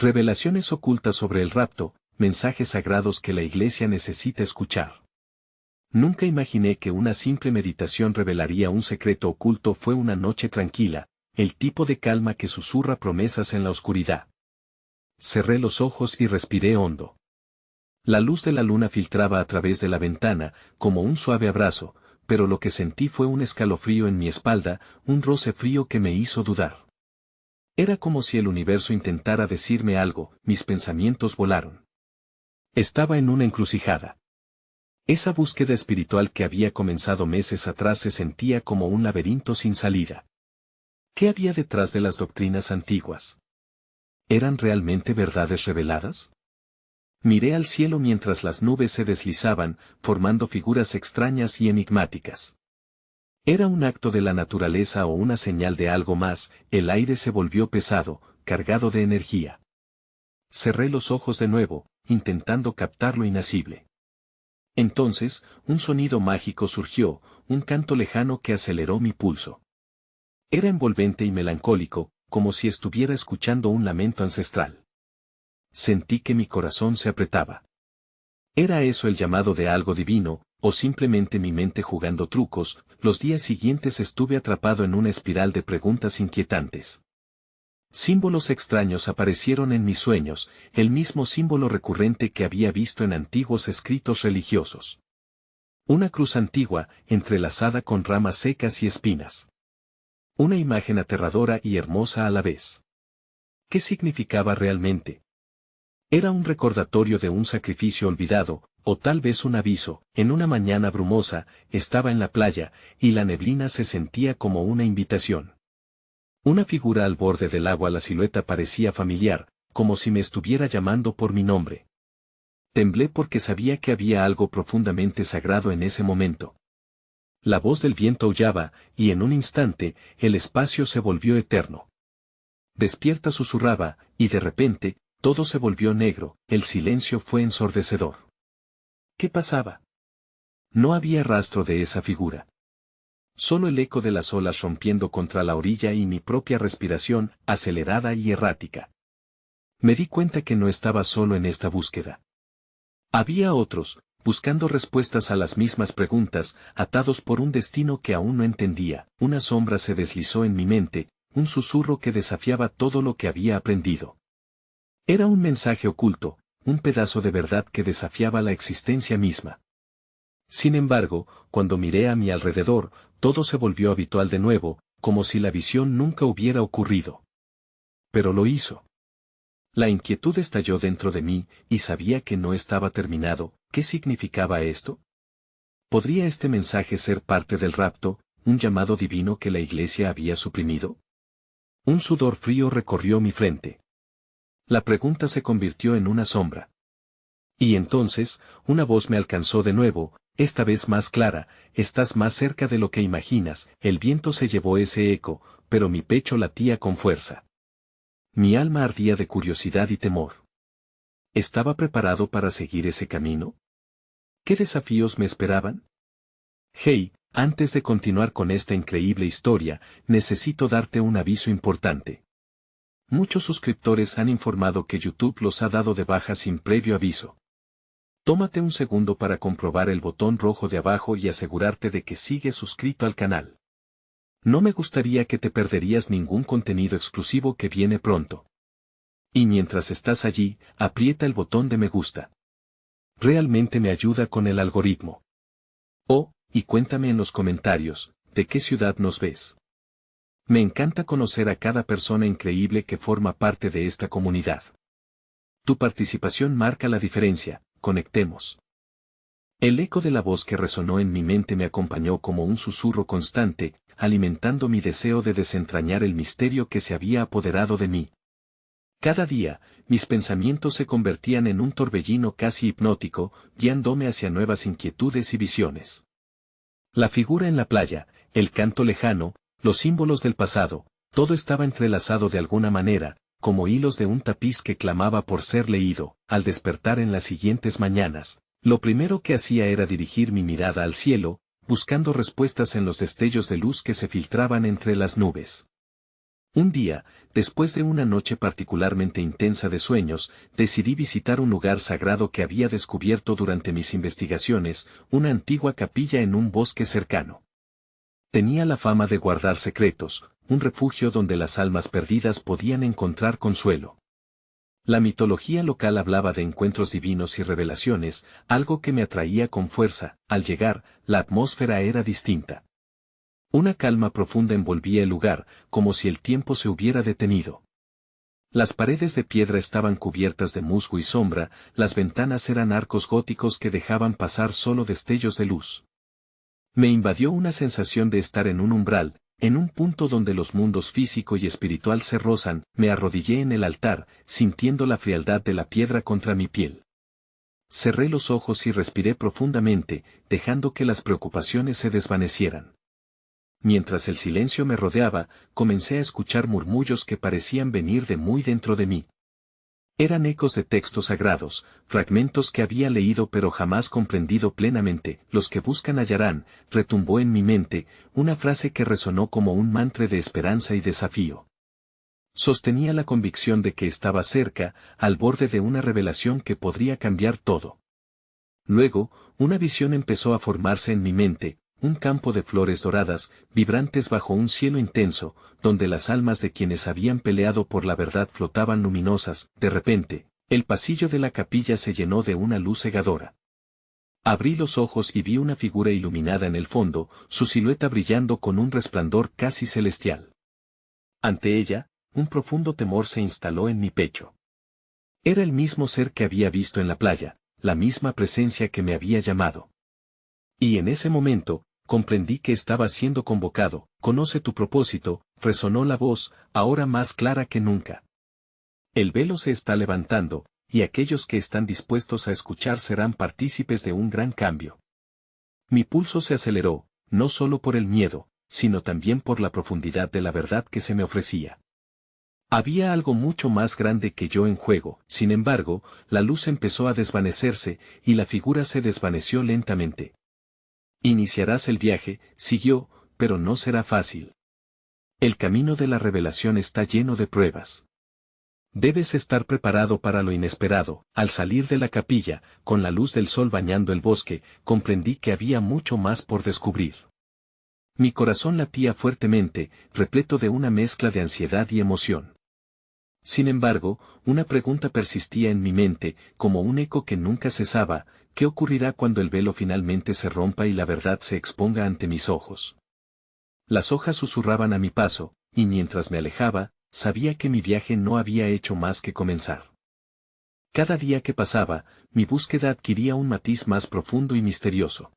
Revelaciones ocultas sobre el rapto, mensajes sagrados que la Iglesia necesita escuchar. Nunca imaginé que una simple meditación revelaría un secreto oculto. Fue una noche tranquila, el tipo de calma que susurra promesas en la oscuridad. Cerré los ojos y respiré hondo. La luz de la luna filtraba a través de la ventana, como un suave abrazo, pero lo que sentí fue un escalofrío en mi espalda, un roce frío que me hizo dudar. Era como si el universo intentara decirme algo. Mis pensamientos volaron. Estaba en una encrucijada. Esa búsqueda espiritual que había comenzado meses atrás se sentía como un laberinto sin salida. ¿Qué había detrás de las doctrinas antiguas? ¿Eran realmente verdades reveladas? Miré al cielo mientras las nubes se deslizaban, formando figuras extrañas y enigmáticas. ¿Era un acto de la naturaleza o una señal de algo más? El aire se volvió pesado, cargado de energía. Cerré los ojos de nuevo, intentando captar lo inacible. Entonces, un sonido mágico surgió, un canto lejano que aceleró mi pulso. Era envolvente y melancólico, como si estuviera escuchando un lamento ancestral. Sentí que mi corazón se apretaba. ¿Era eso el llamado de algo divino, o simplemente mi mente jugando trucos? Los días siguientes estuve atrapado en una espiral de preguntas inquietantes. Símbolos extraños aparecieron en mis sueños, el mismo símbolo recurrente que había visto en antiguos escritos religiosos. Una cruz antigua, entrelazada con ramas secas y espinas. Una imagen aterradora y hermosa a la vez. ¿Qué significaba realmente? Era un recordatorio de un sacrificio olvidado, o tal vez un aviso. En una mañana brumosa, estaba en la playa, y la neblina se sentía como una invitación. Una figura al borde del agua. La silueta parecía familiar, como si me estuviera llamando por mi nombre. Temblé porque sabía que había algo profundamente sagrado en ese momento. La voz del viento aullaba, y en un instante, el espacio se volvió eterno. Despierta, susurraba, y de repente, todo se volvió negro. El silencio fue ensordecedor. ¿Qué pasaba? No había rastro de esa figura. Solo el eco de las olas rompiendo contra la orilla y mi propia respiración, acelerada y errática. Me di cuenta que no estaba solo en esta búsqueda. Había otros, buscando respuestas a las mismas preguntas, atados por un destino que aún no entendía. Una sombra se deslizó en mi mente, un susurro que desafiaba todo lo que había aprendido. Era un mensaje oculto, un pedazo de verdad que desafiaba la existencia misma. Sin embargo, cuando miré a mi alrededor, todo se volvió habitual de nuevo, como si la visión nunca hubiera ocurrido. Pero lo hizo. La inquietud estalló dentro de mí, y sabía que no estaba terminado. ¿Qué significaba esto? ¿Podría este mensaje ser parte del rapto, un llamado divino que la Iglesia había suprimido? Un sudor frío recorrió mi frente. La pregunta se convirtió en una sombra. Y entonces, una voz me alcanzó de nuevo, esta vez más clara: estás más cerca de lo que imaginas. El viento se llevó ese eco, pero mi pecho latía con fuerza. Mi alma ardía de curiosidad y temor. ¿Estaba preparado para seguir ese camino? ¿Qué desafíos me esperaban? Hey, antes de continuar con esta increíble historia, necesito darte un aviso importante. Muchos suscriptores han informado que YouTube los ha dado de baja sin previo aviso. Tómate un segundo para comprobar el botón rojo de abajo y asegurarte de que sigues suscrito al canal. No me gustaría que te perderías ningún contenido exclusivo que viene pronto. Y mientras estás allí, aprieta el botón de me gusta. Realmente me ayuda con el algoritmo. Oh, y cuéntame en los comentarios, ¿de qué ciudad nos ves? Me encanta conocer a cada persona increíble que forma parte de esta comunidad. Tu participación marca la diferencia. Conectemos. El eco de la voz que resonó en mi mente me acompañó como un susurro constante, alimentando mi deseo de desentrañar el misterio que se había apoderado de mí. Cada día, mis pensamientos se convertían en un torbellino casi hipnótico, guiándome hacia nuevas inquietudes y visiones. La figura en la playa, el canto lejano, los símbolos del pasado, todo estaba entrelazado de alguna manera, como hilos de un tapiz que clamaba por ser leído. Al despertar en las siguientes mañanas, lo primero que hacía era dirigir mi mirada al cielo, buscando respuestas en los destellos de luz que se filtraban entre las nubes. Un día, después de una noche particularmente intensa de sueños, decidí visitar un lugar sagrado que había descubierto durante mis investigaciones, una antigua capilla en un bosque cercano. Tenía la fama de guardar secretos, un refugio donde las almas perdidas podían encontrar consuelo. La mitología local hablaba de encuentros divinos y revelaciones, algo que me atraía con fuerza. Al llegar, la atmósfera era distinta. Una calma profunda envolvía el lugar, como si el tiempo se hubiera detenido. Las paredes de piedra estaban cubiertas de musgo y sombra, las ventanas eran arcos góticos que dejaban pasar solo destellos de luz. Me invadió una sensación de estar en un umbral, en un punto donde los mundos físico y espiritual se rozan. Me arrodillé en el altar, sintiendo la frialdad de la piedra contra mi piel. Cerré los ojos y respiré profundamente, dejando que las preocupaciones se desvanecieran. Mientras el silencio me rodeaba, comencé a escuchar murmullos que parecían venir de muy dentro de mí. Eran ecos de textos sagrados, fragmentos que había leído pero jamás comprendido plenamente. Los que buscan hallarán, retumbó en mi mente, una frase que resonó como un mantra de esperanza y desafío. Sostenía la convicción de que estaba cerca, al borde de una revelación que podría cambiar todo. Luego, una visión empezó a formarse en mi mente, un campo de flores doradas, vibrantes bajo un cielo intenso, donde las almas de quienes habían peleado por la verdad flotaban luminosas. De repente, el pasillo de la capilla se llenó de una luz cegadora. Abrí los ojos y vi una figura iluminada en el fondo, su silueta brillando con un resplandor casi celestial. Ante ella, un profundo temor se instaló en mi pecho. Era el mismo ser que había visto en la playa, la misma presencia que me había llamado. Y en ese momento, comprendí que estaba siendo convocado. Conoce tu propósito, resonó la voz, ahora más clara que nunca. El velo se está levantando, y aquellos que están dispuestos a escuchar serán partícipes de un gran cambio. Mi pulso se aceleró, no solo por el miedo, sino también por la profundidad de la verdad que se me ofrecía. Había algo mucho más grande que yo en juego. Sin embargo, la luz empezó a desvanecerse, y la figura se desvaneció lentamente. Iniciarás el viaje, siguió, pero no será fácil. El camino de la revelación está lleno de pruebas. Debes estar preparado para lo inesperado. Al salir de la capilla, con la luz del sol bañando el bosque, comprendí que había mucho más por descubrir. Mi corazón latía fuertemente, repleto de una mezcla de ansiedad y emoción. Sin embargo, una pregunta persistía en mi mente, como un eco que nunca cesaba: ¿qué ocurrirá cuando el velo finalmente se rompa y la verdad se exponga ante mis ojos? Las hojas susurraban a mi paso, y mientras me alejaba, sabía que mi viaje no había hecho más que comenzar. Cada día que pasaba, mi búsqueda adquiría un matiz más profundo y misterioso.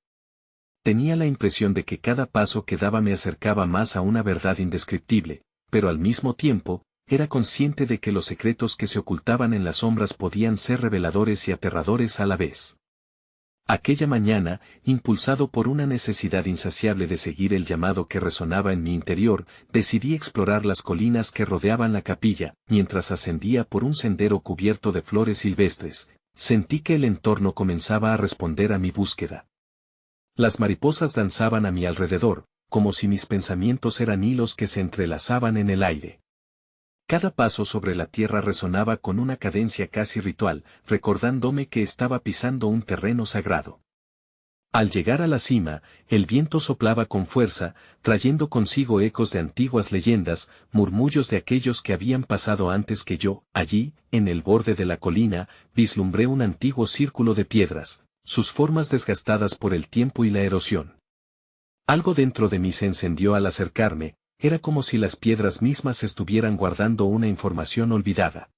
Tenía la impresión de que cada paso que daba me acercaba más a una verdad indescriptible, pero al mismo tiempo, era consciente de que los secretos que se ocultaban en las sombras podían ser reveladores y aterradores a la vez. Aquella mañana, impulsado por una necesidad insaciable de seguir el llamado que resonaba en mi interior, decidí explorar las colinas que rodeaban la capilla. Mientras ascendía por un sendero cubierto de flores silvestres, sentí que el entorno comenzaba a responder a mi búsqueda. Las mariposas danzaban a mi alrededor, como si mis pensamientos eran hilos que se entrelazaban en el aire. Cada paso sobre la tierra resonaba con una cadencia casi ritual, recordándome que estaba pisando un terreno sagrado. Al llegar a la cima, el viento soplaba con fuerza, trayendo consigo ecos de antiguas leyendas, murmullos de aquellos que habían pasado antes que yo. Allí, en el borde de la colina, vislumbré un antiguo círculo de piedras, sus formas desgastadas por el tiempo y la erosión. Algo dentro de mí se encendió al acercarme. Era como si las piedras mismas estuvieran guardando una información olvidada.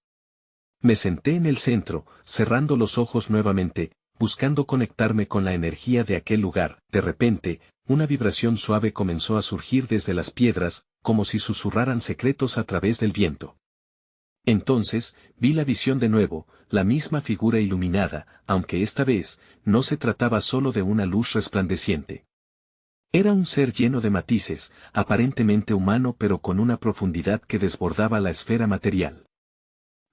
Me senté en el centro, cerrando los ojos nuevamente, buscando conectarme con la energía de aquel lugar. De repente, una vibración suave comenzó a surgir desde las piedras, como si susurraran secretos a través del viento. Entonces, vi la visión de nuevo, la misma figura iluminada, aunque esta vez, no se trataba solo de una luz resplandeciente. Era un ser lleno de matices, aparentemente humano pero con una profundidad que desbordaba la esfera material.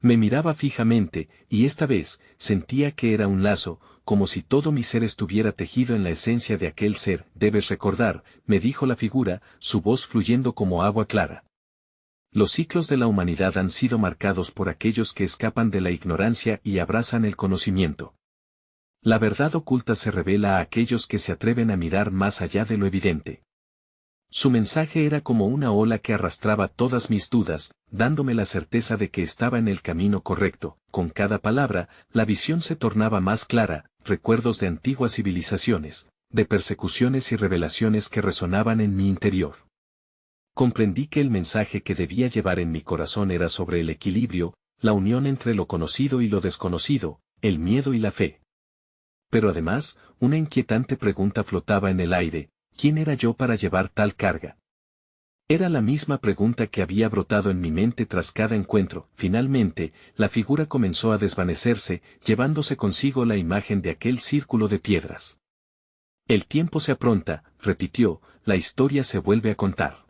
Me miraba fijamente, y esta vez, sentía que era un lazo, como si todo mi ser estuviera tejido en la esencia de aquel ser. Debes recordar, me dijo la figura, su voz fluyendo como agua clara. Los ciclos de la humanidad han sido marcados por aquellos que escapan de la ignorancia y abrazan el conocimiento. La verdad oculta se revela a aquellos que se atreven a mirar más allá de lo evidente. Su mensaje era como una ola que arrastraba todas mis dudas, dándome la certeza de que estaba en el camino correcto. Con cada palabra, la visión se tornaba más clara, recuerdos de antiguas civilizaciones, de persecuciones y revelaciones que resonaban en mi interior. Comprendí que el mensaje que debía llevar en mi corazón era sobre el equilibrio, la unión entre lo conocido y lo desconocido, el miedo y la fe. Pero además, una inquietante pregunta flotaba en el aire: ¿quién era yo para llevar tal carga? Era la misma pregunta que había brotado en mi mente tras cada encuentro. Finalmente, la figura comenzó a desvanecerse, llevándose consigo la imagen de aquel círculo de piedras. El tiempo se apronta, repitió, la historia se vuelve a contar.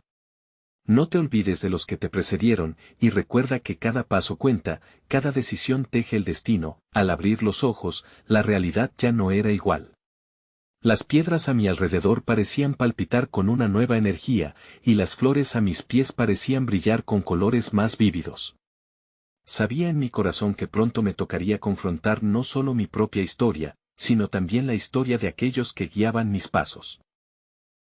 No te olvides de los que te precedieron, y recuerda que cada paso cuenta, cada decisión teje el destino. Al abrir los ojos, la realidad ya no era igual. Las piedras a mi alrededor parecían palpitar con una nueva energía, y las flores a mis pies parecían brillar con colores más vívidos. Sabía en mi corazón que pronto me tocaría confrontar no solo mi propia historia, sino también la historia de aquellos que guiaban mis pasos.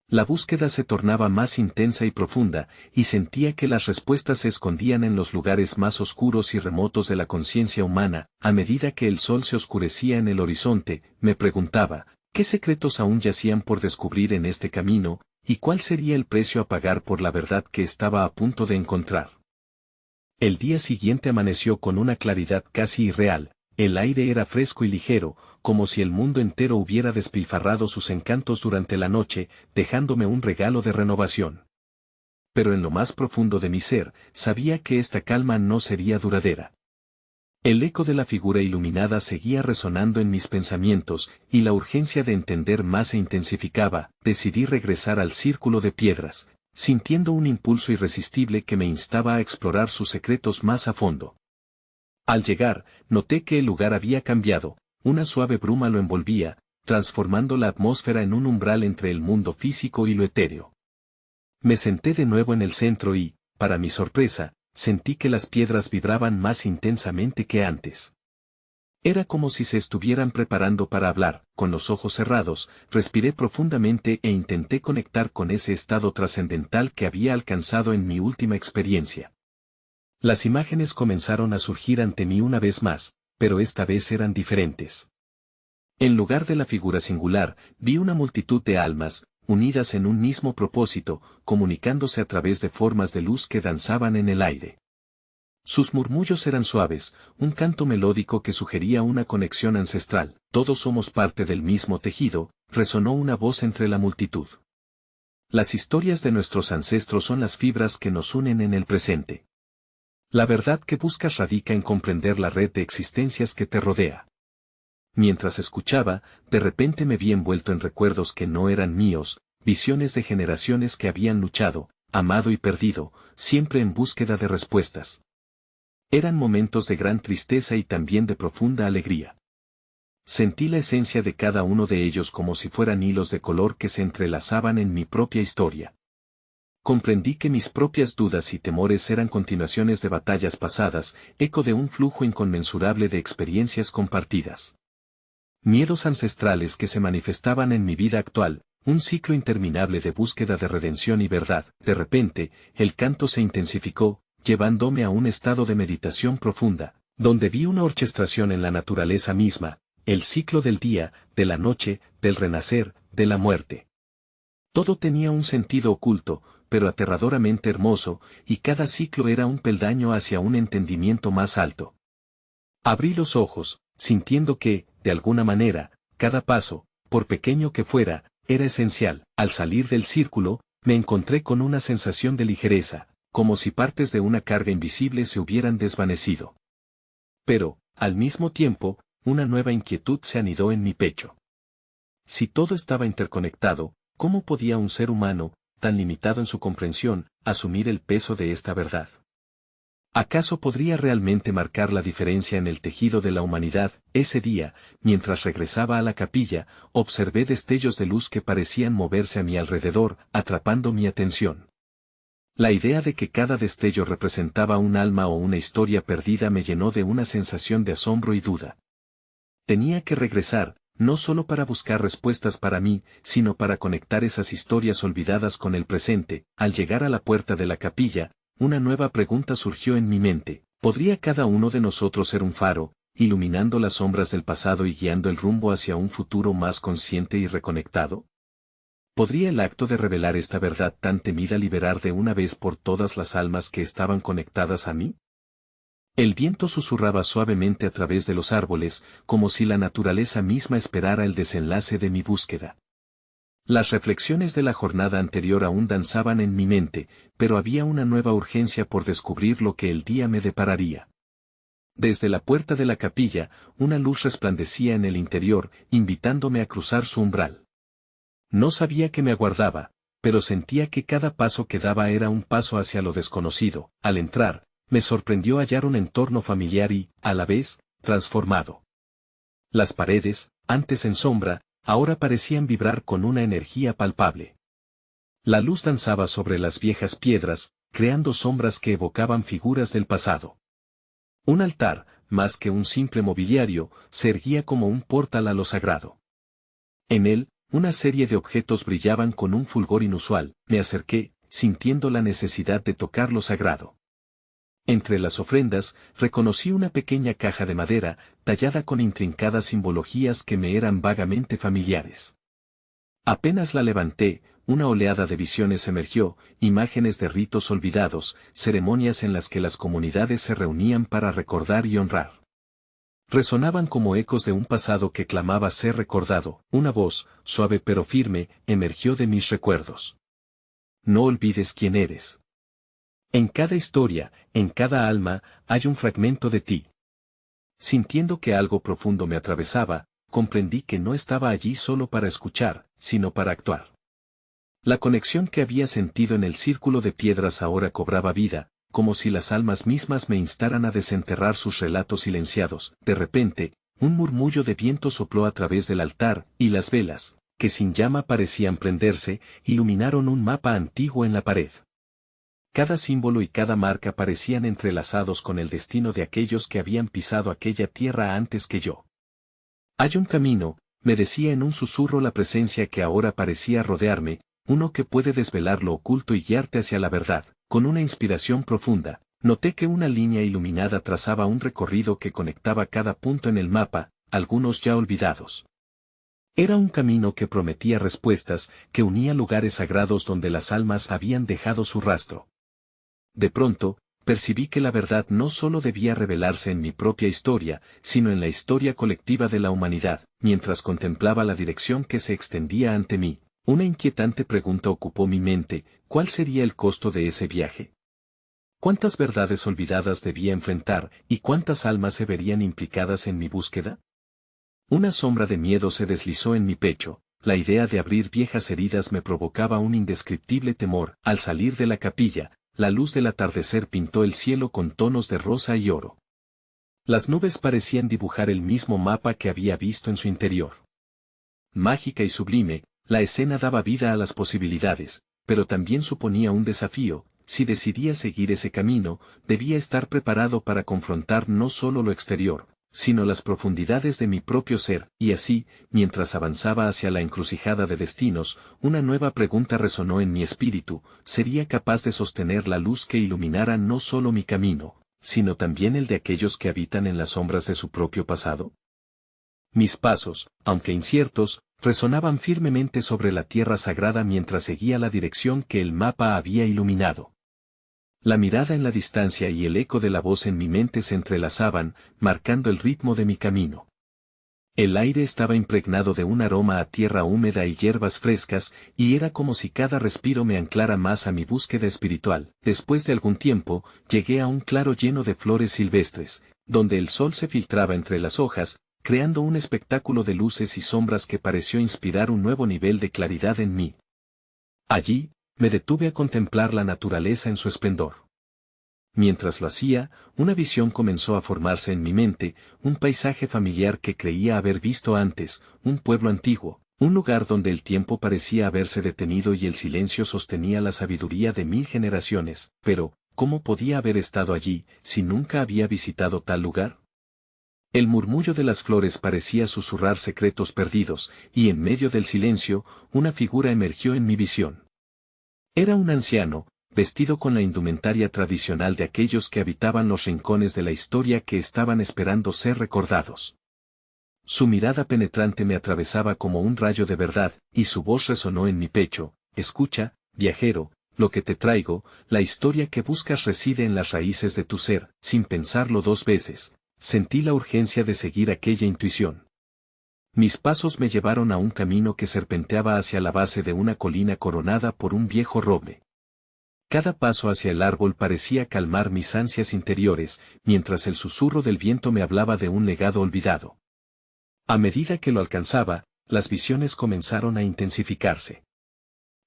La búsqueda se tornaba más intensa y profunda, y sentía que las respuestas se escondían en los lugares más oscuros y remotos de la conciencia humana. A medida que el sol se oscurecía en el horizonte, me preguntaba: ¿qué secretos aún yacían por descubrir en este camino, y cuál sería el precio a pagar por la verdad que estaba a punto de encontrar? El día siguiente amaneció con una claridad casi irreal. El aire era fresco y ligero, como si el mundo entero hubiera despilfarrado sus encantos durante la noche, dejándome un regalo de renovación. Pero en lo más profundo de mi ser, sabía que esta calma no sería duradera. El eco de la figura iluminada seguía resonando en mis pensamientos, y la urgencia de entender más se intensificaba. Decidí regresar al círculo de piedras, sintiendo un impulso irresistible que me instaba a explorar sus secretos más a fondo. Al llegar, noté que el lugar había cambiado, una suave bruma lo envolvía, transformando la atmósfera en un umbral entre el mundo físico y lo etéreo. Me senté de nuevo en el centro y, para mi sorpresa, sentí que las piedras vibraban más intensamente que antes. Era como si se estuvieran preparando para hablar. Con los ojos cerrados, respiré profundamente e intenté conectar con ese estado trascendental que había alcanzado en mi última experiencia. Las imágenes comenzaron a surgir ante mí una vez más, pero esta vez eran diferentes. En lugar de la figura singular, vi una multitud de almas, unidas en un mismo propósito, comunicándose a través de formas de luz que danzaban en el aire. Sus murmullos eran suaves, un canto melódico que sugería una conexión ancestral. Todos somos parte del mismo tejido, resonó una voz entre la multitud. Las historias de nuestros ancestros son las fibras que nos unen en el presente. La verdad que buscas radica en comprender la red de existencias que te rodea. Mientras escuchaba, de repente me vi envuelto en recuerdos que no eran míos, visiones de generaciones que habían luchado, amado y perdido, siempre en búsqueda de respuestas. Eran momentos de gran tristeza y también de profunda alegría. Sentí la esencia de cada uno de ellos como si fueran hilos de color que se entrelazaban en mi propia historia. Comprendí que mis propias dudas y temores eran continuaciones de batallas pasadas, eco de un flujo inconmensurable de experiencias compartidas. Miedos ancestrales que se manifestaban en mi vida actual, un ciclo interminable de búsqueda de redención y verdad. De repente, el canto se intensificó, llevándome a un estado de meditación profunda, donde vi una orquestación en la naturaleza misma, el ciclo del día, de la noche, del renacer, de la muerte. Todo tenía un sentido oculto, pero aterradoramente hermoso, y cada ciclo era un peldaño hacia un entendimiento más alto. Abrí los ojos, sintiendo que, de alguna manera, cada paso, por pequeño que fuera, era esencial. Al salir del círculo, me encontré con una sensación de ligereza, como si partes de una carga invisible se hubieran desvanecido. Pero, al mismo tiempo, una nueva inquietud se anidó en mi pecho. Si todo estaba interconectado, ¿cómo podía un ser humano, tan limitado en su comprensión, asumir el peso de esta verdad? ¿Acaso podría realmente marcar la diferencia en el tejido de la humanidad? Ese día, mientras regresaba a la capilla, observé destellos de luz que parecían moverse a mi alrededor, atrapando mi atención. La idea de que cada destello representaba un alma o una historia perdida me llenó de una sensación de asombro y duda. Tenía que regresar, no solo para buscar respuestas para mí, sino para conectar esas historias olvidadas con el presente. Al llegar a la puerta de la capilla, una nueva pregunta surgió en mi mente: ¿podría cada uno de nosotros ser un faro, iluminando las sombras del pasado y guiando el rumbo hacia un futuro más consciente y reconectado? ¿Podría el acto de revelar esta verdad tan temida liberar de una vez por todas las almas que estaban conectadas a mí? El viento susurraba suavemente a través de los árboles, como si la naturaleza misma esperara el desenlace de mi búsqueda. Las reflexiones de la jornada anterior aún danzaban en mi mente, pero había una nueva urgencia por descubrir lo que el día me depararía. Desde la puerta de la capilla, una luz resplandecía en el interior, invitándome a cruzar su umbral. No sabía qué me aguardaba, pero sentía que cada paso que daba era un paso hacia lo desconocido. Al entrar, me sorprendió hallar un entorno familiar y, a la vez, transformado. Las paredes, antes en sombra, ahora parecían vibrar con una energía palpable. La luz danzaba sobre las viejas piedras, creando sombras que evocaban figuras del pasado. Un altar, más que un simple mobiliario, se erguía como un portal a lo sagrado. En él, una serie de objetos brillaban con un fulgor inusual. Me acerqué, sintiendo la necesidad de tocar lo sagrado. Entre las ofrendas, reconocí una pequeña caja de madera, tallada con intrincadas simbologías que me eran vagamente familiares. Apenas la levanté, una oleada de visiones emergió, imágenes de ritos olvidados, ceremonias en las que las comunidades se reunían para recordar y honrar. Resonaban como ecos de un pasado que clamaba ser recordado. Una voz, suave pero firme, emergió de mis recuerdos. No olvides quién eres. En cada historia, en cada alma, hay un fragmento de ti. Sintiendo que algo profundo me atravesaba, comprendí que no estaba allí solo para escuchar, sino para actuar. La conexión que había sentido en el círculo de piedras ahora cobraba vida, como si las almas mismas me instaran a desenterrar sus relatos silenciados. De repente, un murmullo de viento sopló a través del altar, y las velas, que sin llama parecían prenderse, iluminaron un mapa antiguo en la pared. Cada símbolo y cada marca parecían entrelazados con el destino de aquellos que habían pisado aquella tierra antes que yo. Hay un camino, me decía en un susurro la presencia que ahora parecía rodearme, uno que puede desvelar lo oculto y guiarte hacia la verdad. Con una inspiración profunda, noté que una línea iluminada trazaba un recorrido que conectaba cada punto en el mapa, algunos ya olvidados. Era un camino que prometía respuestas, que unía lugares sagrados donde las almas habían dejado su rastro. De pronto, percibí que la verdad no solo debía revelarse en mi propia historia, sino en la historia colectiva de la humanidad. Mientras contemplaba la dirección que se extendía ante mí, una inquietante pregunta ocupó mi mente: ¿cuál sería el costo de ese viaje? ¿Cuántas verdades olvidadas debía enfrentar, y cuántas almas se verían implicadas en mi búsqueda? Una sombra de miedo se deslizó en mi pecho. La idea de abrir viejas heridas me provocaba un indescriptible temor. Al salir de la capilla, la luz del atardecer pintó el cielo con tonos de rosa y oro. Las nubes parecían dibujar el mismo mapa que había visto en su interior. Mágica y sublime, la escena daba vida a las posibilidades, pero también suponía un desafío. Si decidía seguir ese camino, debía estar preparado para confrontar no solo lo exterior, sino las profundidades de mi propio ser. Y así, mientras avanzaba hacia la encrucijada de destinos, una nueva pregunta resonó en mi espíritu: ¿sería capaz de sostener la luz que iluminara no solo mi camino, sino también el de aquellos que habitan en las sombras de su propio pasado? Mis pasos, aunque inciertos, resonaban firmemente sobre la tierra sagrada mientras seguía la dirección que el mapa había iluminado. La mirada en la distancia y el eco de la voz en mi mente se entrelazaban, marcando el ritmo de mi camino. El aire estaba impregnado de un aroma a tierra húmeda y hierbas frescas, y era como si cada respiro me anclara más a mi búsqueda espiritual. Después de algún tiempo, llegué a un claro lleno de flores silvestres, donde el sol se filtraba entre las hojas, creando un espectáculo de luces y sombras que pareció inspirar un nuevo nivel de claridad en mí. Allí, me detuve a contemplar la naturaleza en su esplendor. Mientras lo hacía, una visión comenzó a formarse en mi mente: un paisaje familiar que creía haber visto antes, un pueblo antiguo, Un lugar donde el tiempo parecía haberse detenido y el silencio sostenía la sabiduría de 1000 generaciones, pero, ¿cómo podía haber estado allí, si nunca había visitado tal lugar? El murmullo de las flores parecía susurrar secretos perdidos, y en medio del silencio, una figura emergió en mi visión. Era un anciano, vestido con la indumentaria tradicional de aquellos que habitaban los rincones de la historia que estaban esperando ser recordados. Su mirada penetrante me atravesaba como un rayo de verdad, y su voz resonó en mi pecho: escucha, viajero, lo que te traigo, la historia que buscas reside en las raíces de tu ser. Sin pensarlo dos veces, sentí la urgencia de seguir aquella intuición. Mis pasos me llevaron a un camino que serpenteaba hacia la base de una colina coronada por un viejo roble. Cada paso hacia el árbol parecía calmar mis ansias interiores, mientras el susurro del viento me hablaba de un legado olvidado. A medida que lo alcanzaba, las visiones comenzaron a intensificarse.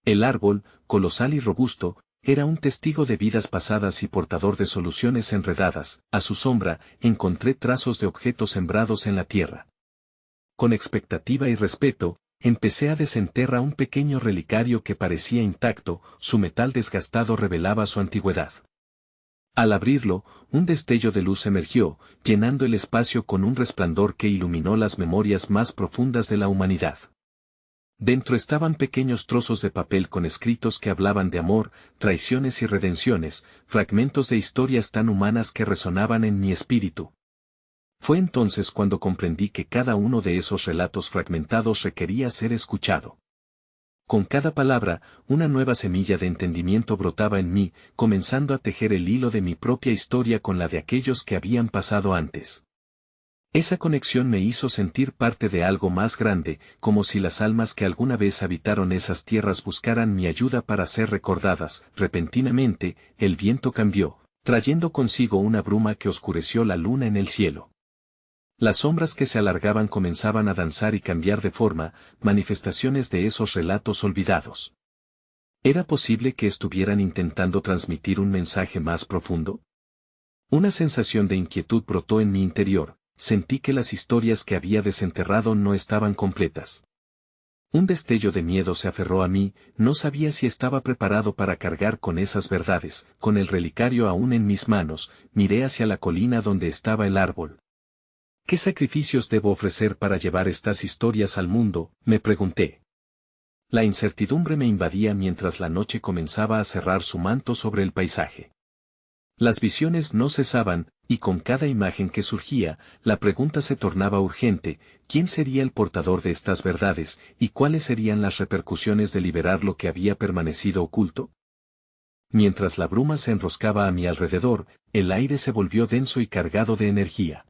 El árbol, colosal y robusto, era un testigo de vidas pasadas y portador de soluciones enredadas. A su sombra, encontré trazos de objetos sembrados en la tierra. Con expectativa y respeto, empecé a desenterrar un pequeño relicario que parecía intacto, su metal desgastado revelaba su antigüedad. Al abrirlo, un destello de luz emergió, llenando el espacio con un resplandor que iluminó las memorias más profundas de la humanidad. Dentro estaban pequeños trozos de papel con escritos que hablaban de amor, traiciones y redenciones, fragmentos de historias tan humanas que resonaban en mi espíritu. Fue entonces cuando comprendí que cada uno de esos relatos fragmentados requería ser escuchado. Con cada palabra, una nueva semilla de entendimiento brotaba en mí, comenzando a tejer el hilo de mi propia historia con la de aquellos que habían pasado antes. Esa conexión me hizo sentir parte de algo más grande, como si las almas que alguna vez habitaron esas tierras buscaran mi ayuda para ser recordadas. Repentinamente, el viento cambió, trayendo consigo una bruma que oscureció la luna en el cielo. Las sombras que se alargaban comenzaban a danzar y cambiar de forma, manifestaciones de esos relatos olvidados. ¿Era posible que estuvieran intentando transmitir un mensaje más profundo? Una sensación de inquietud brotó en mi interior, sentí que las historias que había desenterrado no estaban completas. Un destello de miedo se aferró a mí, no sabía si estaba preparado para cargar con esas verdades. Con el relicario aún en mis manos, miré hacia la colina donde estaba el árbol. ¿Qué sacrificios debo ofrecer para llevar estas historias al mundo?, me pregunté. La incertidumbre me invadía mientras la noche comenzaba a cerrar su manto sobre el paisaje. Las visiones no cesaban, y con cada imagen que surgía, la pregunta se tornaba urgente: ¿quién sería el portador de estas verdades, y cuáles serían las repercusiones de liberar lo que había permanecido oculto? Mientras la bruma se enroscaba a mi alrededor, el aire se volvió denso y cargado de energía.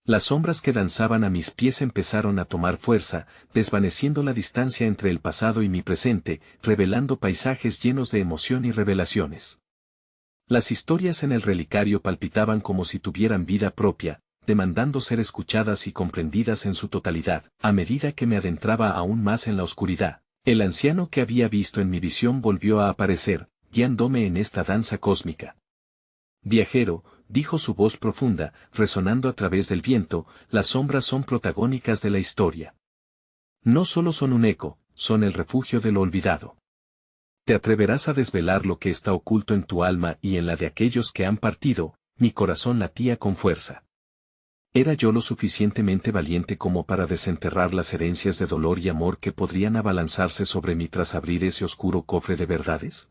Las sombras que danzaban a mis pies empezaron a tomar fuerza, desvaneciendo la distancia entre el pasado y mi presente, revelando paisajes llenos de emoción y revelaciones. Las historias en el relicario palpitaban como si tuvieran vida propia, demandando ser escuchadas y comprendidas en su totalidad. A medida que me adentraba aún más en la oscuridad, el anciano que había visto en mi visión volvió a aparecer, guiándome en esta danza cósmica. Viajero, dijo su voz profunda, resonando a través del viento, las sombras son protagónicas de la historia. No solo son un eco, son el refugio de lo olvidado. ¿Te atreverás a desvelar lo que está oculto en tu alma y en la de aquellos que han partido? Mi corazón latía con fuerza. ¿Era yo lo suficientemente valiente como para desenterrar las herencias de dolor y amor que podrían abalanzarse sobre mí tras abrir ese oscuro cofre de verdades?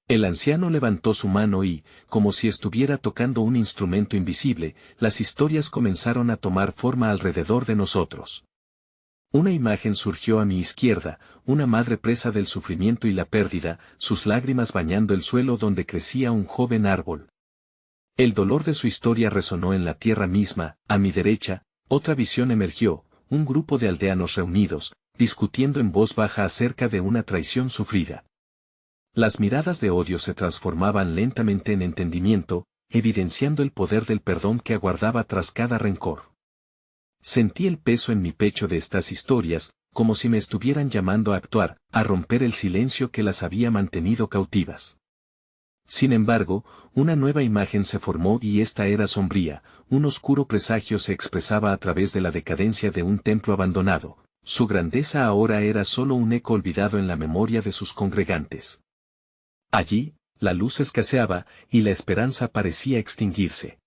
El anciano levantó su mano y, como si estuviera tocando un instrumento invisible, las historias comenzaron a tomar forma alrededor de nosotros. Una imagen surgió a mi izquierda, una madre presa del sufrimiento y la pérdida, sus lágrimas bañando el suelo donde crecía un joven árbol. El dolor de su historia resonó en la tierra misma. A mi derecha, otra visión emergió, un grupo de aldeanos reunidos, discutiendo en voz baja acerca de una traición sufrida. Las miradas de odio se transformaban lentamente en entendimiento, evidenciando el poder del perdón que aguardaba tras cada rencor. Sentí el peso en mi pecho de estas historias, como si me estuvieran llamando a actuar, a romper el silencio que las había mantenido cautivas. Sin embargo, una nueva imagen se formó y esta era sombría. Un oscuro presagio se expresaba a través de la decadencia de un templo abandonado. Su grandeza ahora era solo un eco olvidado en la memoria de sus congregantes. Allí, la luz escaseaba, y la esperanza parecía extinguirse.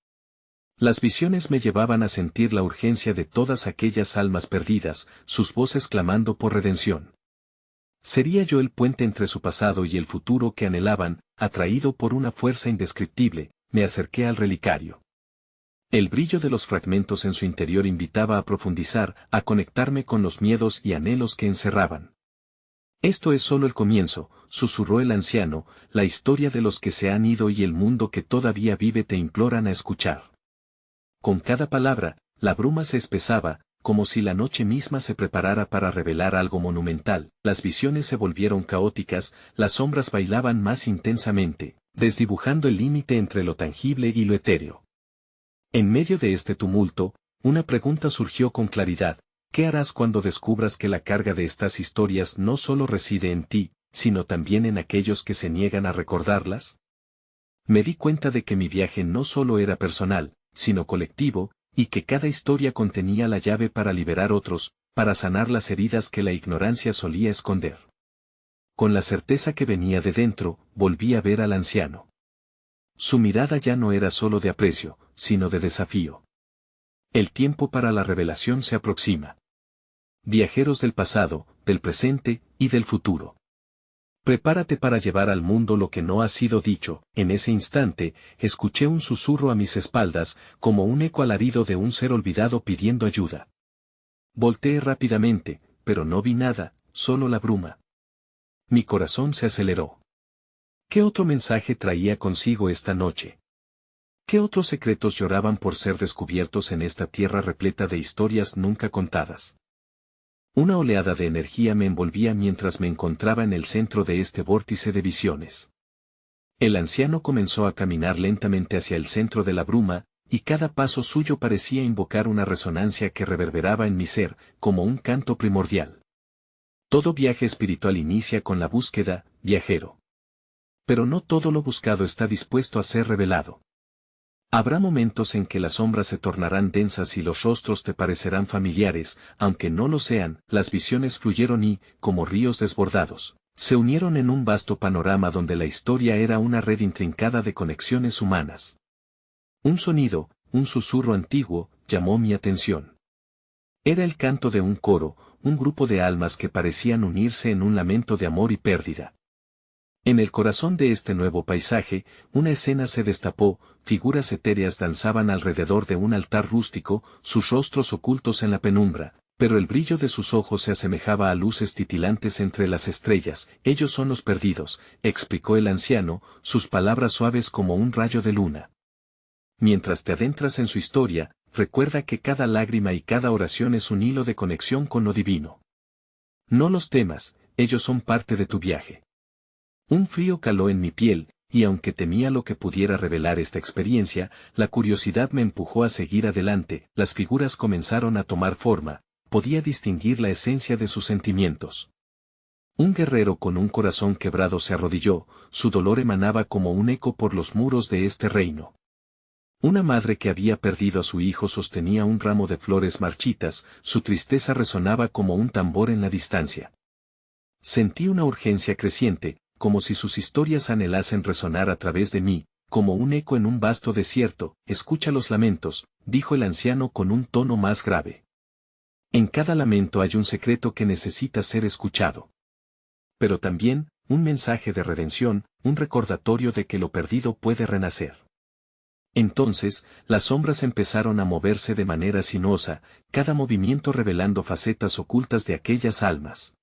Las visiones me llevaban a sentir la urgencia de todas aquellas almas perdidas, sus voces clamando por redención. Sería yo el puente entre su pasado y el futuro que anhelaban, atraído por una fuerza indescriptible, me acerqué al relicario. El brillo de los fragmentos en su interior invitaba a profundizar, a conectarme con los miedos y anhelos que encerraban. Esto es solo el comienzo, susurró el anciano, la historia de los que se han ido y el mundo que todavía vive te imploran a escuchar. Con cada palabra, la bruma se espesaba, como si la noche misma se preparara para revelar algo monumental, las visiones se volvieron caóticas, las sombras bailaban más intensamente, desdibujando el límite entre lo tangible y lo etéreo. En medio de este tumulto, una pregunta surgió con claridad: ¿qué harás cuando descubras que la carga de estas historias no solo reside en ti, sino también en aquellos que se niegan a recordarlas? Me di cuenta de que mi viaje no solo era personal, sino colectivo, y que cada historia contenía la llave para liberar otros, para sanar las heridas que la ignorancia solía esconder. Con la certeza que venía de dentro, volví a ver al anciano. Su mirada ya no era solo de aprecio, sino de desafío. El tiempo para la revelación se aproxima. Viajeros del pasado, del presente y del futuro. Prepárate para llevar al mundo lo que no ha sido dicho. En ese instante, escuché un susurro a mis espaldas, como un eco alarido de un ser olvidado pidiendo ayuda. Volteé rápidamente, pero no vi nada, solo la bruma. Mi corazón se aceleró. ¿Qué otro mensaje traía consigo esta noche? ¿Qué otros secretos lloraban por ser descubiertos en esta tierra repleta de historias nunca contadas? Una oleada de energía me envolvía mientras me encontraba en el centro de este vórtice de visiones. El anciano comenzó a caminar lentamente hacia el centro de la bruma, y cada paso suyo parecía invocar una resonancia que reverberaba en mi ser, como un canto primordial. Todo viaje espiritual inicia con la búsqueda, viajero. Pero no todo lo buscado está dispuesto a ser revelado. Habrá momentos en que las sombras se tornarán densas y los rostros te parecerán familiares, aunque no lo sean. Las visiones fluyeron y, como ríos desbordados, se unieron en un vasto panorama donde la historia era una red intrincada de conexiones humanas. Un sonido, un susurro antiguo, llamó mi atención. Era el canto de un coro, un grupo de almas que parecían unirse en un lamento de amor y pérdida. En el corazón de este nuevo paisaje, una escena se destapó, figuras etéreas danzaban alrededor de un altar rústico, sus rostros ocultos en la penumbra, pero el brillo de sus ojos se asemejaba a luces titilantes entre las estrellas. Ellos son los perdidos, explicó el anciano, sus palabras suaves como un rayo de luna. Mientras te adentras en su historia, recuerda que cada lágrima y cada oración es un hilo de conexión con lo divino. No los temas, ellos son parte de tu viaje. Un frío caló en mi piel, y aunque temía lo que pudiera revelar esta experiencia, la curiosidad me empujó a seguir adelante. Las figuras comenzaron a tomar forma, podía distinguir la esencia de sus sentimientos. Un guerrero con un corazón quebrado se arrodilló, su dolor emanaba como un eco por los muros de este reino. Una madre que había perdido a su hijo sostenía un ramo de flores marchitas, su tristeza resonaba como un tambor en la distancia. Sentí una urgencia creciente, como si sus historias anhelasen resonar a través de mí, como un eco en un vasto desierto. Escucha los lamentos, dijo el anciano con un tono más grave. En cada lamento hay un secreto que necesita ser escuchado. Pero también, un mensaje de redención, un recordatorio de que lo perdido puede renacer. Entonces, las sombras empezaron a moverse de manera sinuosa, cada movimiento revelando facetas ocultas de aquellas almas.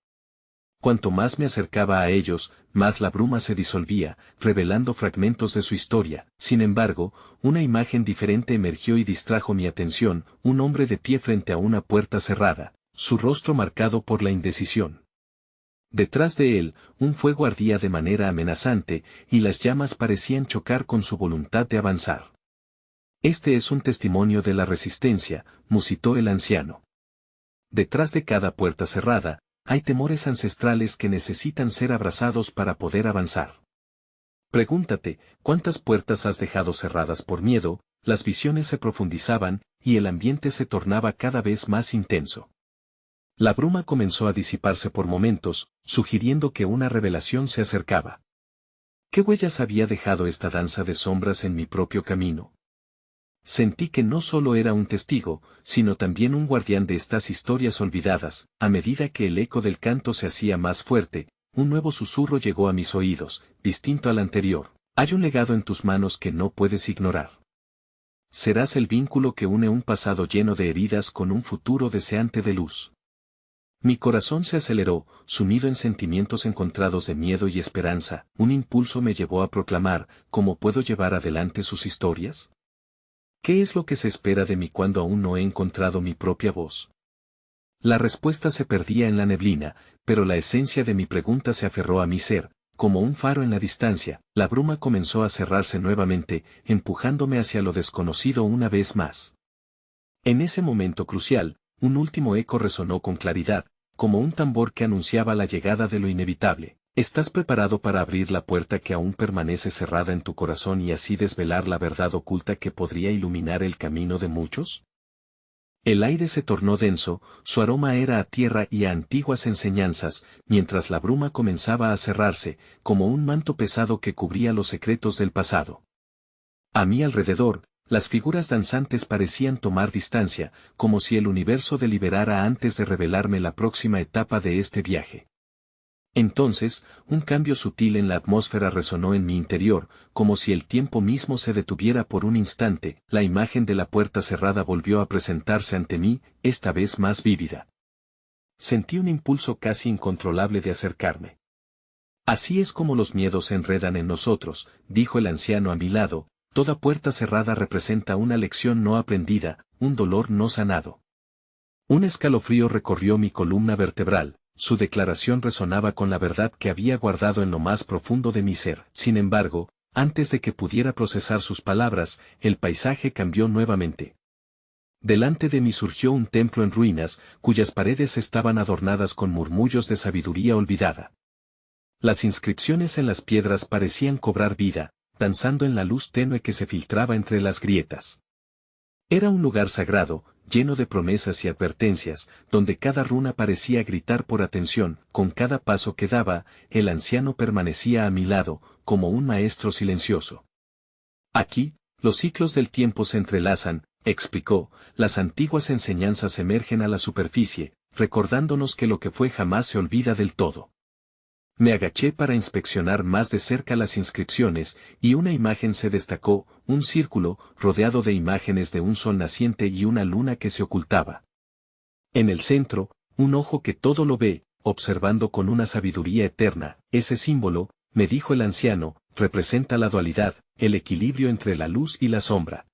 Cuanto más me acercaba a ellos, más la bruma se disolvía, revelando fragmentos de su historia. Sin embargo, una imagen diferente emergió y distrajo mi atención, un hombre de pie frente a una puerta cerrada, su rostro marcado por la indecisión. Detrás de él, un fuego ardía de manera amenazante, y las llamas parecían chocar con su voluntad de avanzar. Este es un testimonio de la resistencia, musitó el anciano. Detrás de cada puerta cerrada, hay temores ancestrales que necesitan ser abrazados para poder avanzar. Pregúntate, ¿cuántas puertas has dejado cerradas por miedo? Las visiones se profundizaban, y el ambiente se tornaba cada vez más intenso. La bruma comenzó a disiparse por momentos, sugiriendo que una revelación se acercaba. ¿Qué huellas había dejado esta danza de sombras en mi propio camino? Sentí que no solo era un testigo, sino también un guardián de estas historias olvidadas. A medida que el eco del canto se hacía más fuerte, un nuevo susurro llegó a mis oídos, distinto al anterior. Hay un legado en tus manos que no puedes ignorar. Serás el vínculo que une un pasado lleno de heridas con un futuro deseante de luz. Mi corazón se aceleró, sumido en sentimientos encontrados de miedo y esperanza. Un impulso me llevó a proclamar: ¿cómo puedo llevar adelante sus historias? ¿Qué es lo que se espera de mí cuando aún no he encontrado mi propia voz? La respuesta se perdía en la neblina, pero la esencia de mi pregunta se aferró a mi ser, como un faro en la distancia. La bruma comenzó a cerrarse nuevamente, empujándome hacia lo desconocido una vez más. En ese momento crucial, un último eco resonó con claridad, como un tambor que anunciaba la llegada de lo inevitable. ¿Estás preparado para abrir la puerta que aún permanece cerrada en tu corazón y así desvelar la verdad oculta que podría iluminar el camino de muchos? El aire se tornó denso, su aroma era a tierra y a antiguas enseñanzas, mientras la bruma comenzaba a cerrarse, como un manto pesado que cubría los secretos del pasado. A mi alrededor, las figuras danzantes parecían tomar distancia, como si el universo deliberara antes de revelarme la próxima etapa de este viaje. Entonces, un cambio sutil en la atmósfera resonó en mi interior, como si el tiempo mismo se detuviera por un instante. La imagen de la puerta cerrada volvió a presentarse ante mí, esta vez más vívida. Sentí un impulso casi incontrolable de acercarme. Así es como los miedos se enredan en nosotros, dijo el anciano a mi lado. Toda puerta cerrada representa una lección no aprendida, un dolor no sanado. Un escalofrío recorrió mi columna vertebral. Su declaración resonaba con la verdad que había guardado en lo más profundo de mi ser. Sin embargo, antes de que pudiera procesar sus palabras, el paisaje cambió nuevamente. Delante de mí surgió un templo en ruinas, cuyas paredes estaban adornadas con murmullos de sabiduría olvidada. Las inscripciones en las piedras parecían cobrar vida, danzando en la luz tenue que se filtraba entre las grietas. Era un lugar sagrado, lleno de promesas y advertencias, donde cada runa parecía gritar por atención. Con cada paso que daba, el anciano permanecía a mi lado, como un maestro silencioso. Aquí, los ciclos del tiempo se entrelazan, explicó, las antiguas enseñanzas emergen a la superficie, recordándonos que lo que fue jamás se olvida del todo. Me agaché para inspeccionar más de cerca las inscripciones, y una imagen se destacó, un círculo, rodeado de imágenes de un sol naciente y una luna que se ocultaba. En el centro, un ojo que todo lo ve, observando con una sabiduría eterna. Ese símbolo, me dijo el anciano, representa la dualidad, el equilibrio entre la luz y la sombra.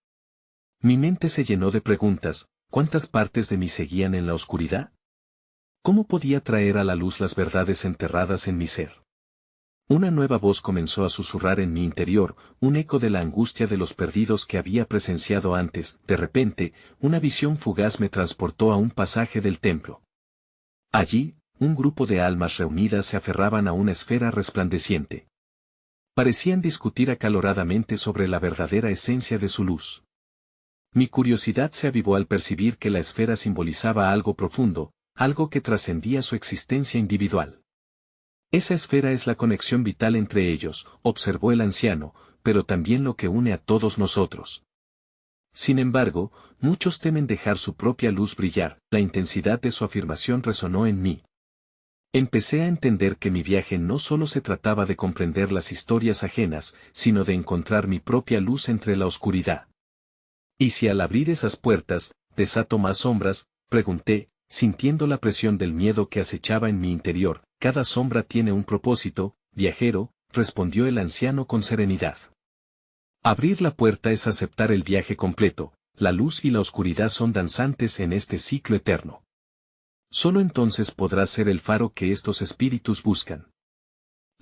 Mi mente se llenó de preguntas. ¿Cuántas partes de mí seguían en la oscuridad? ¿Cómo podía traer a la luz las verdades enterradas en mi ser? Una nueva voz comenzó a susurrar en mi interior, un eco de la angustia de los perdidos que había presenciado antes. De repente, una visión fugaz me transportó a un pasaje del templo. Allí, un grupo de almas reunidas se aferraban a una esfera resplandeciente. Parecían discutir acaloradamente sobre la verdadera esencia de su luz. Mi curiosidad se avivó al percibir que la esfera simbolizaba algo profundo, algo que trascendía su existencia individual. Esa esfera es la conexión vital entre ellos, observó el anciano, pero también lo que une a todos nosotros. Sin embargo, muchos temen dejar su propia luz brillar. La intensidad de su afirmación resonó en mí. Empecé a entender que mi viaje no solo se trataba de comprender las historias ajenas, sino de encontrar mi propia luz entre la oscuridad. ¿Y si al abrir esas puertas, desato más sombras?, pregunté, sintiendo la presión del miedo que acechaba en mi interior. Cada sombra tiene un propósito, viajero, respondió el anciano con serenidad. Abrir la puerta es aceptar el viaje completo. La luz y la oscuridad son danzantes en este ciclo eterno. Solo entonces podrás ser el faro que estos espíritus buscan.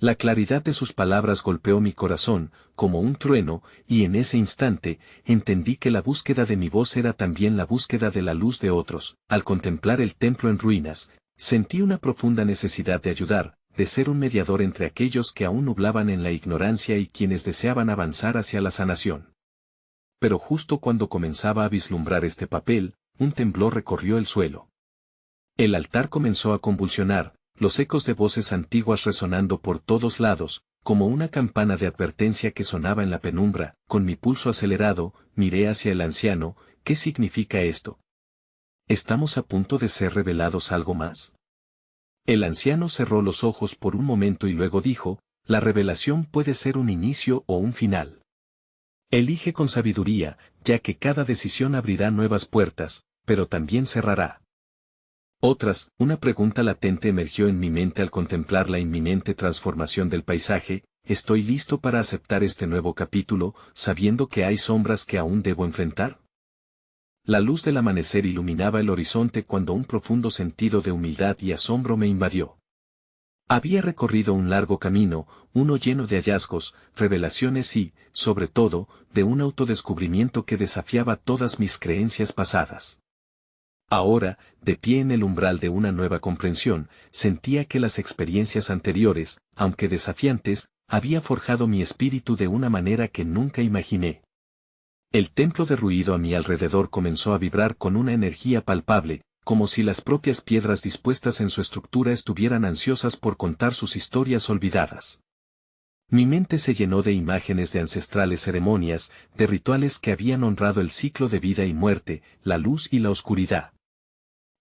La claridad de sus palabras golpeó mi corazón, como un trueno, y en ese instante, entendí que la búsqueda de mi voz era también la búsqueda de la luz de otros. Al contemplar el templo en ruinas, sentí una profunda necesidad de ayudar, de ser un mediador entre aquellos que aún nublaban en la ignorancia y quienes deseaban avanzar hacia la sanación. Pero justo cuando comenzaba a vislumbrar este papel, un temblor recorrió el suelo. El altar comenzó a convulsionar, los ecos de voces antiguas resonando por todos lados, como una campana de advertencia que sonaba en la penumbra. Con mi pulso acelerado, miré hacia el anciano. ¿Qué significa esto? ¿Estamos a punto de ser revelados algo más? El anciano cerró los ojos por un momento y luego dijo, la revelación puede ser un inicio o un final. Elige con sabiduría, ya que cada decisión abrirá nuevas puertas, pero también cerrará otras. Una pregunta latente emergió en mi mente al contemplar la inminente transformación del paisaje. ¿Estoy listo para aceptar este nuevo capítulo, sabiendo que hay sombras que aún debo enfrentar? La luz del amanecer iluminaba el horizonte cuando un profundo sentido de humildad y asombro me invadió. Había recorrido un largo camino, uno lleno de hallazgos, revelaciones y, sobre todo, de un autodescubrimiento que desafiaba todas mis creencias pasadas. Ahora, de pie en el umbral de una nueva comprensión, sentía que las experiencias anteriores, aunque desafiantes, había forjado mi espíritu de una manera que nunca imaginé. El templo de ruido a mi alrededor comenzó a vibrar con una energía palpable, como si las propias piedras dispuestas en su estructura estuvieran ansiosas por contar sus historias olvidadas. Mi mente se llenó de imágenes de ancestrales ceremonias, de rituales que habían honrado el ciclo de vida y muerte, la luz y la oscuridad.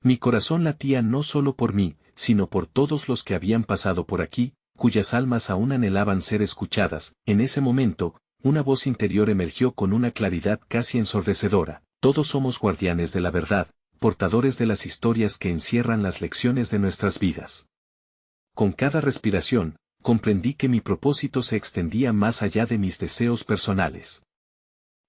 Mi corazón latía no solo por mí, sino por todos los que habían pasado por aquí, cuyas almas aún anhelaban ser escuchadas. En ese momento, una voz interior emergió con una claridad casi ensordecedora. Todos somos guardianes de la verdad, portadores de las historias que encierran las lecciones de nuestras vidas. Con cada respiración, comprendí que mi propósito se extendía más allá de mis deseos personales.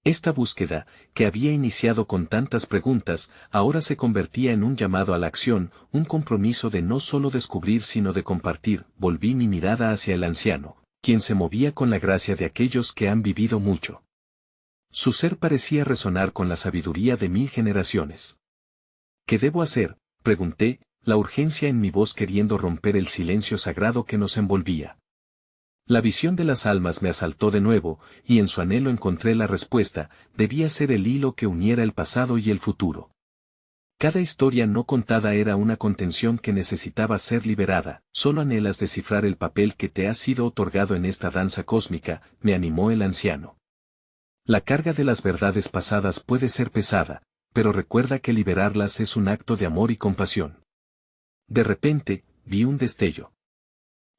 Esta búsqueda, que había iniciado con tantas preguntas, ahora se convertía en un llamado a la acción, un compromiso de no solo descubrir sino de compartir. Volví mi mirada hacia el anciano, quien se movía con la gracia de aquellos que han vivido mucho. Su ser parecía resonar con la sabiduría de 1000 generaciones. ¿Qué debo hacer?, pregunté, la urgencia en mi voz queriendo romper el silencio sagrado que nos envolvía. La visión de las almas me asaltó de nuevo, y en su anhelo encontré la respuesta. Debía ser el hilo que uniera el pasado y el futuro. Cada historia no contada era una contención que necesitaba ser liberada. Solo anhelas descifrar el papel que te ha sido otorgado en esta danza cósmica, me animó el anciano. La carga de las verdades pasadas puede ser pesada, pero recuerda que liberarlas es un acto de amor y compasión. De repente, vi un destello.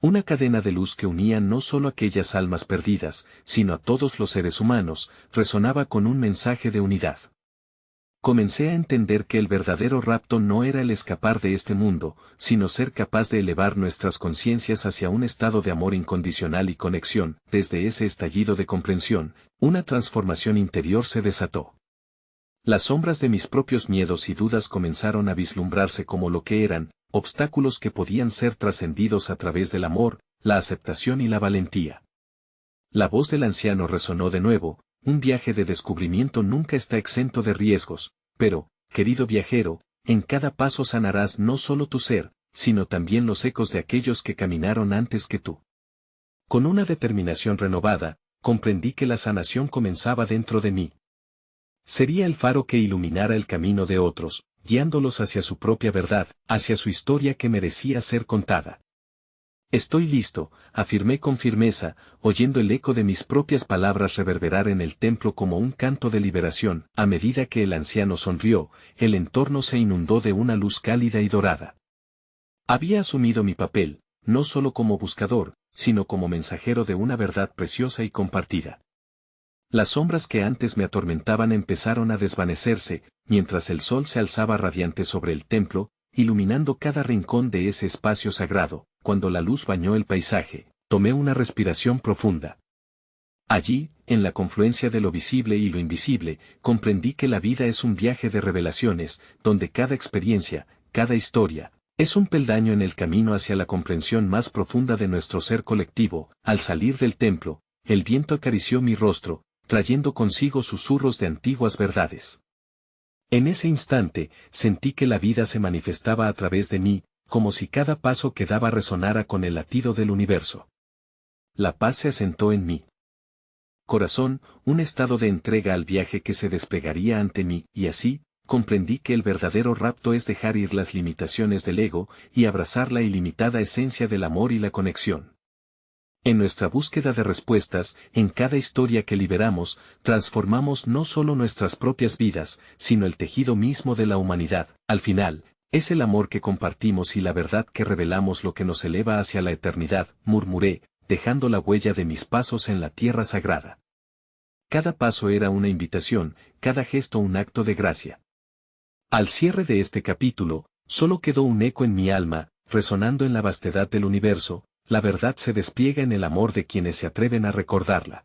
Una cadena de luz que unía no solo a aquellas almas perdidas, sino a todos los seres humanos, resonaba con un mensaje de unidad. Comencé a entender que el verdadero rapto no era el escapar de este mundo, sino ser capaz de elevar nuestras conciencias hacia un estado de amor incondicional y conexión. Desde ese estallido de comprensión, una transformación interior se desató. Las sombras de mis propios miedos y dudas comenzaron a vislumbrarse como lo que eran, obstáculos que podían ser trascendidos a través del amor, la aceptación y la valentía. La voz del anciano resonó de nuevo. Un viaje de descubrimiento nunca está exento de riesgos, pero, querido viajero, en cada paso sanarás no solo tu ser, sino también los ecos de aquellos que caminaron antes que tú. Con una determinación renovada, comprendí que la sanación comenzaba dentro de mí. Sería el faro que iluminara el camino de otros, guiándolos hacia su propia verdad, hacia su historia que merecía ser contada. Estoy listo, afirmé con firmeza, oyendo el eco de mis propias palabras reverberar en el templo como un canto de liberación. A medida que el anciano sonrió, el entorno se inundó de una luz cálida y dorada. Había asumido mi papel, no solo como buscador, sino como mensajero de una verdad preciosa y compartida. Las sombras que antes me atormentaban empezaron a desvanecerse, mientras el sol se alzaba radiante sobre el templo, iluminando cada rincón de ese espacio sagrado. Cuando la luz bañó el paisaje, tomé una respiración profunda. Allí, en la confluencia de lo visible y lo invisible, comprendí que la vida es un viaje de revelaciones, donde cada experiencia, cada historia, es un peldaño en el camino hacia la comprensión más profunda de nuestro ser colectivo. Al salir del templo, el viento acarició mi rostro, trayendo consigo susurros de antiguas verdades. En ese instante, sentí que la vida se manifestaba a través de mí, como si cada paso que daba resonara con el latido del universo. La paz se asentó en mí. Corazón, un estado de entrega al viaje que se desplegaría ante mí, y así, comprendí que el verdadero rapto es dejar ir las limitaciones del ego y abrazar la ilimitada esencia del amor y la conexión. En nuestra búsqueda de respuestas, en cada historia que liberamos, transformamos no solo nuestras propias vidas, sino el tejido mismo de la humanidad. Al final, es el amor que compartimos y la verdad que revelamos lo que nos eleva hacia la eternidad, murmuré, dejando la huella de mis pasos en la tierra sagrada. Cada paso era una invitación, cada gesto un acto de gracia. Al cierre de este capítulo, solo quedó un eco en mi alma, resonando en la vastedad del universo. La verdad se despliega en el amor de quienes se atreven a recordarla.